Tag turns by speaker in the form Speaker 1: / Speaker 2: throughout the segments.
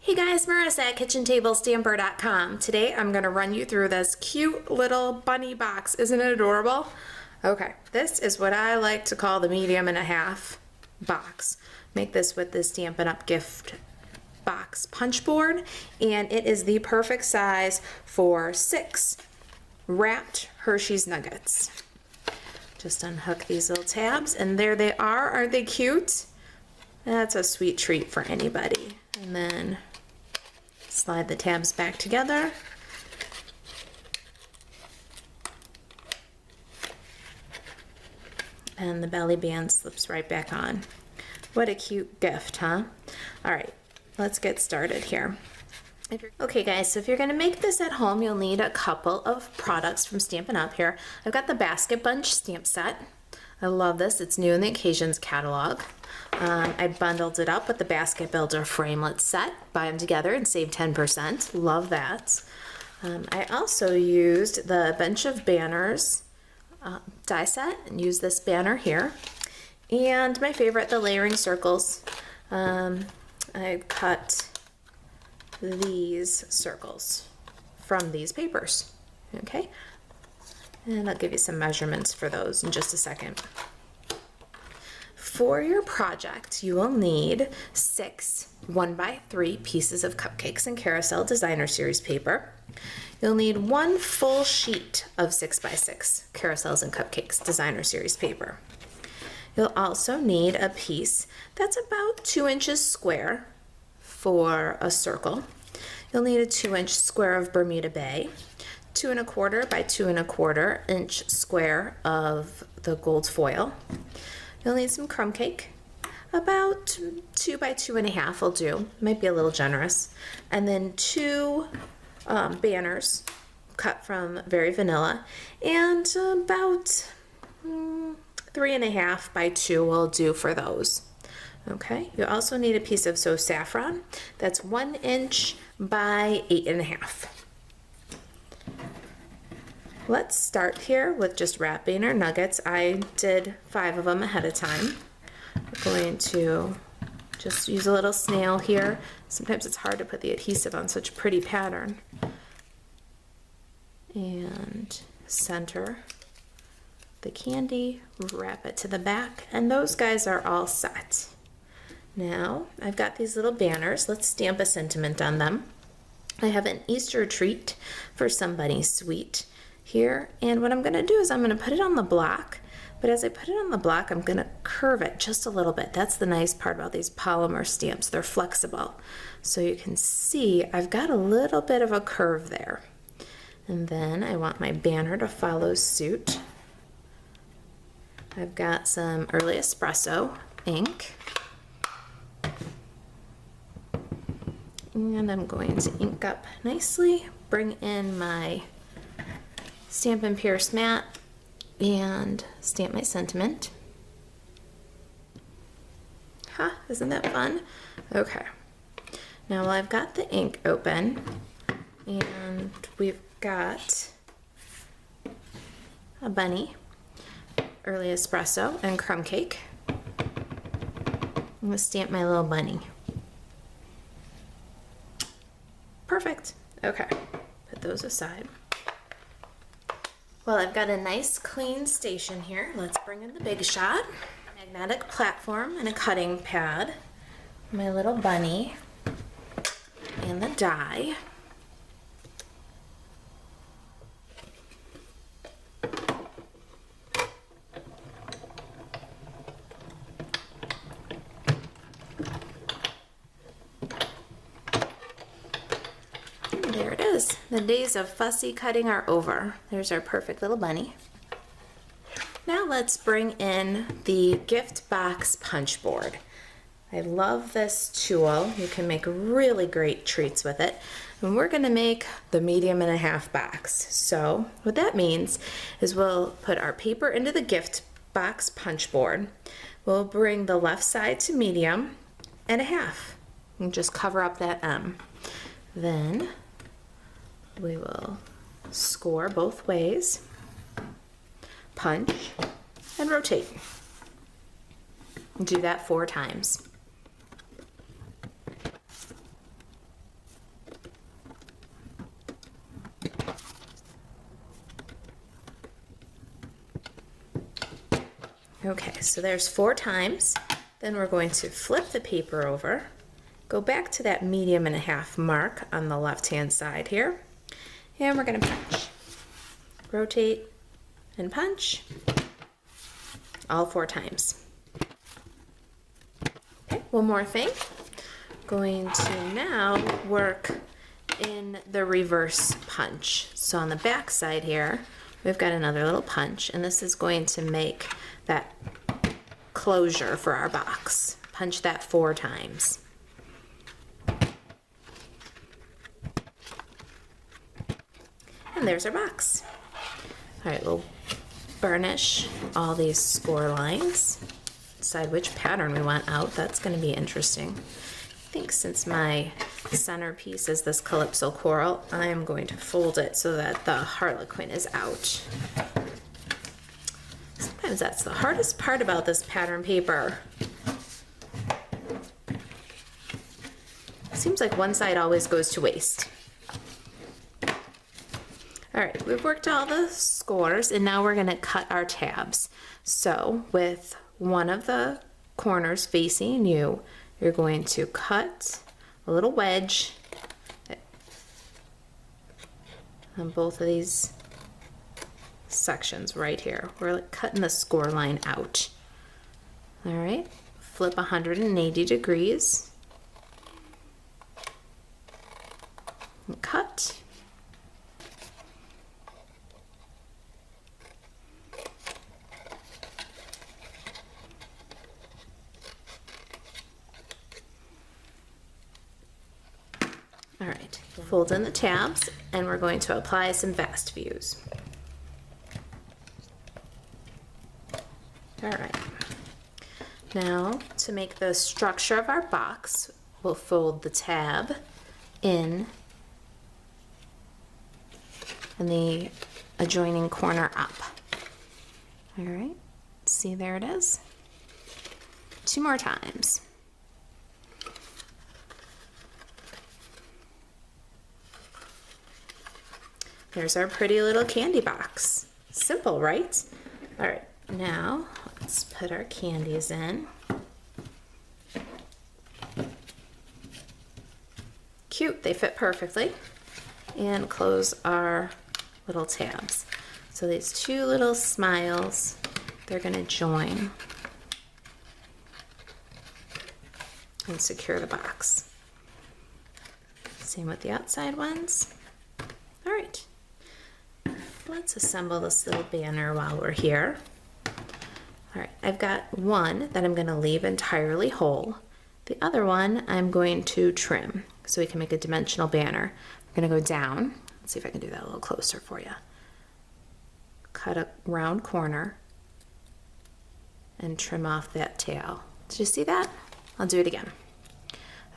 Speaker 1: Hey guys, Marissa at KitchenTableStamper.com. Today I'm going to run you through this cute little bunny box. Isn't it adorable? Okay, this is what I like to call the medium and a half box. Make this with the Stampin' Up! Gift box punch board, and it is the perfect size for 6 wrapped Hershey's Nuggets. Just unhook these little tabs, and there they are. Aren't they cute? That's a sweet treat for anybody. And then slide the tabs back together. And the belly band slips right back on. What a cute gift, huh? All right, let's get started here. Okay guys, so if you're gonna make this at home, you'll need a couple of products from Stampin' Up! Here. I've got the Basket Bunch stamp set. I love this, it's new in the Occasions catalog. I bundled it up with the Basket Builder Framelit set. Buy them together and save 10%. Love that. I also used the Bunch of Banners die set and used this banner here. And my favorite, the layering circles. I cut these circles from these papers. Okay, and I'll give you some measurements for those in just a second. For your project, you will need 6 1x3 pieces of Cupcakes and Carousel Designer Series paper. You'll need 1 full sheet of 6x6 Carousels and Cupcakes Designer Series paper. You'll also need a piece that's about 2 inches square for a circle. You'll need a 2-inch square of Bermuda Bay, 2 1/4 by 2 1/4 inch square of the gold foil. You'll need some crumb cake, about 2 by 2 1/2 will do, might be a little generous, and then 2 banners cut from Very Vanilla, and about 3 1/2 by 2 will do for those. Okay, you also need a piece of So Saffron that's 1 inch by 8 1/2. Let's start here with just wrapping our nuggets. I did 5 of them ahead of time. We're going to just use a little snail here. Sometimes it's hard to put the adhesive on such a pretty pattern. And center the candy, wrap it to the back, and those guys are all set. Now, I've got these little banners. Let's stamp a sentiment on them. I have an Easter treat for somebody sweet here, and what I'm going to do is I'm going to put it on the block, but as I put it on the block, I'm going to curve it just a little bit. That's the nice part about these polymer stamps. They're flexible. So you can see I've got a little bit of a curve there. And then I want my banner to follow suit. I've got some Early Espresso ink. And I'm going to ink up nicely, bring in my Stampin' Pierce mat, and stamp my sentiment. Ha, isn't that fun? Okay. Now I've got the ink open, and we've got a bunny, Early Espresso, and crumb cake. I'm going to stamp my little bunny. Perfect. Okay, put those aside. Well, I've got a nice clean station here. Let's bring in the big shot. Magnetic platform and a cutting pad. My little bunny and the die. There it is. The days of fussy cutting are over. There's our perfect little bunny. Now let's bring in the gift box punch board. I love this tool. You can make really great treats with it. And we're going to make the medium and a half box. So what that means is we'll put our paper into the gift box punch board. We'll bring the left side to medium and a half. And just cover up that M. Then we will score both ways, punch, and rotate. Do that 4 times. Okay, so there's 4 times. Then we're going to flip the paper over, go back to that 1.5 mark on the left-hand side here, and we're going to punch. Rotate and punch all 4 times. Okay, one more thing. Going to now work in the reverse punch. So on the back side here, we've got another little punch, and this is going to make that closure for our box. Punch that 4 times. And there's our box. All right, we'll burnish all these score lines. Decide which pattern we want out. That's going to be interesting. I think since my centerpiece is this Calypso Coral, I am going to fold it so that the Harlequin is out. Sometimes that's the hardest part about this pattern paper. Seems like one side always goes to waste. All right, we've worked all the scores, and now we're going to cut our tabs. So with one of the corners facing you, you're going to cut a little wedge on both of these sections right here. We're like cutting the score line out. All right, flip 180 degrees and cut. All right, fold in the tabs, and we're going to apply some fast views. All right, now to make the structure of our box, we'll fold the tab in and the adjoining corner up. All right, see, there it is. 2 more times. There's our pretty little candy box. Simple, right? All right, now let's put our candies in. Cute, they fit perfectly. And close our little tabs. So these 2 little smiles, they're gonna join and secure the box. Same with the outside ones. All right. Let's assemble this little banner while we're here. All right, I've got one that I'm going to leave entirely whole. The other one I'm going to trim so we can make a dimensional banner. I'm going to go down. Let's see if I can do that a little closer for you. Cut a round corner and trim off that tail. Did you see that? I'll do it again.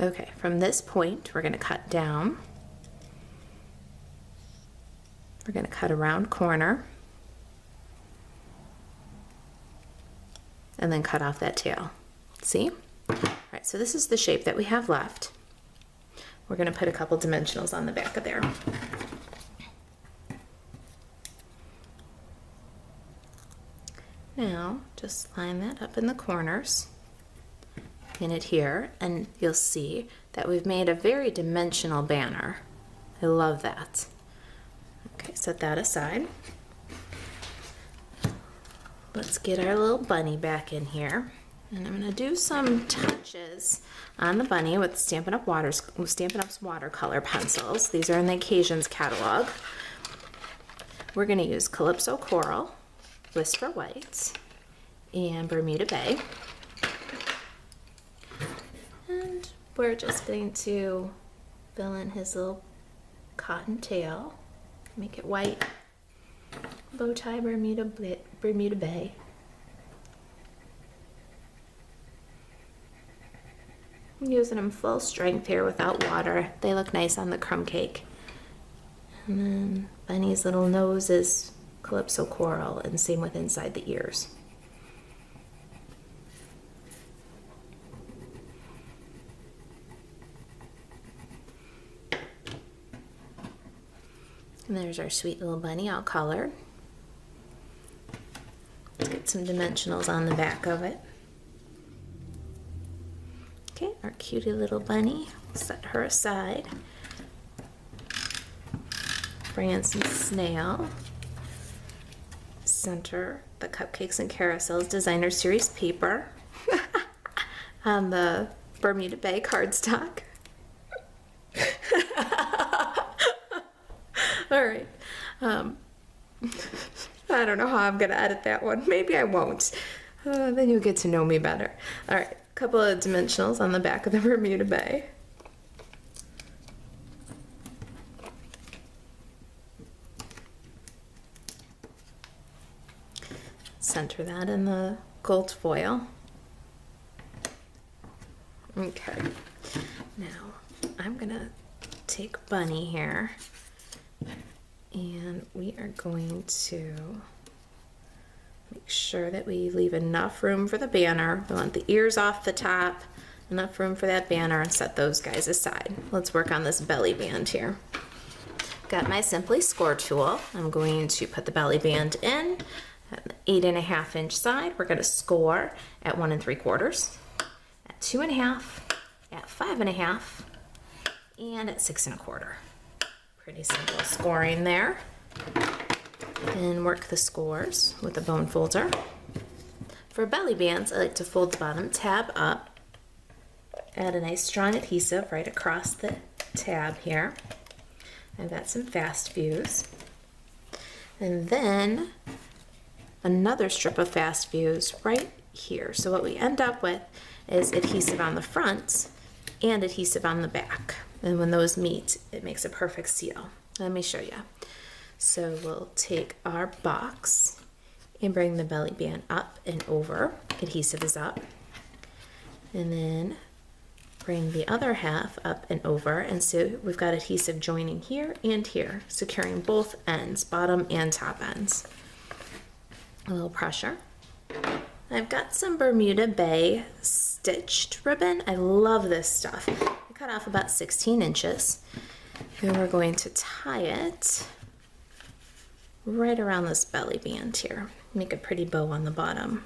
Speaker 1: Okay, from this point, we're going to cut down. We're going to cut a round corner and then cut off that tail. See? All right, so this is the shape that we have left. We're going to put a couple dimensionals on the back of there. Now, just line that up in the corners, pin it here, and you'll see that we've made a very dimensional banner. I love that. Okay, set that aside. Let's get our little bunny back in here. And I'm going to do some touches on the bunny with Stampin' Up's watercolor pencils. These are in the Occasions catalog. We're going to use Calypso Coral, Whisper White, and Bermuda Bay. And we're just going to fill in his little cotton tail. Make it white. Bow tie Bermuda Bay. I'm using them full strength here without water. They look nice on the crumb cake. And then Bunny's little nose is Calypso Coral, and same with inside the ears. And there's our sweet little bunny all colored. Let's get some dimensionals on the back of it. Okay, our cutie little bunny, set her aside. Bring in some snail. Center the Cupcakes and Carousels Designer Series paper on the Bermuda Bay cardstock. All right. I don't know how I'm gonna edit that one. Maybe I won't. Then you'll get to know me better. All right, a couple of dimensionals on the back of the Bermuda Bay. Center that in the gold foil. Okay, now I'm gonna take Bunny here and we are going to make sure that we leave enough room for the banner. We want the ears off the top, enough room for that banner, and set those guys aside. Let's work on this belly band here. Got my Simply Score tool. I'm going to put the belly band in at the 8.5 inch side. We're going to score at 1 3/4, at 2.5, at 5.5, and at 6 1/4. Pretty simple scoring there. And work the scores with a bone folder. For belly bands, I like to fold the bottom tab up, add a nice strong adhesive right across the tab here. I've got some fast views. And then another strip of fast views right here. So what we end up with is adhesive on the front and adhesive on the back. And when those meet, it makes a perfect seal. Let me show you. So we'll take our box and bring the belly band up and over. Adhesive is up. And then bring the other half up and over. And so we've got adhesive joining here and here, securing both ends, bottom and top ends. A little pressure. I've got some Bermuda Bay stitched ribbon. I love this stuff. I cut off about 16 inches. And we're going to tie it right around this belly band here. Make a pretty bow on the bottom.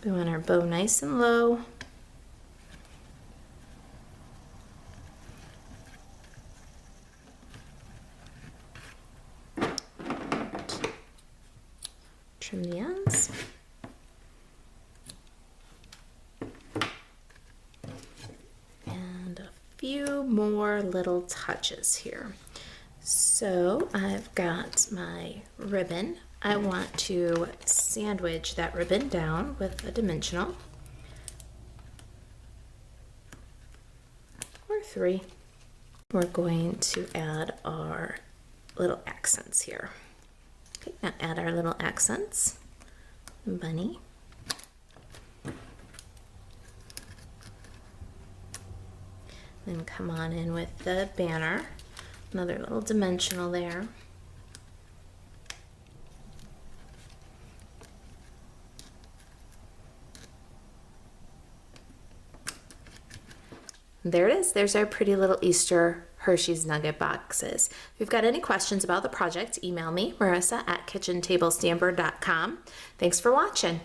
Speaker 1: We want our bow nice and low. Trim the ends. And a few more little touches here. So I've got my ribbon. I want to sandwich that ribbon down with a dimensional, or 3. We're going to add our little accents here. Okay, now add our little accents. Bunny. Then come on in with the banner. Another little dimensional there. There it is. There's our pretty little Easter Hershey's Nugget boxes. If you've got any questions about the project, email me, Marissa at kitchentablestamper.com. Thanks for watching.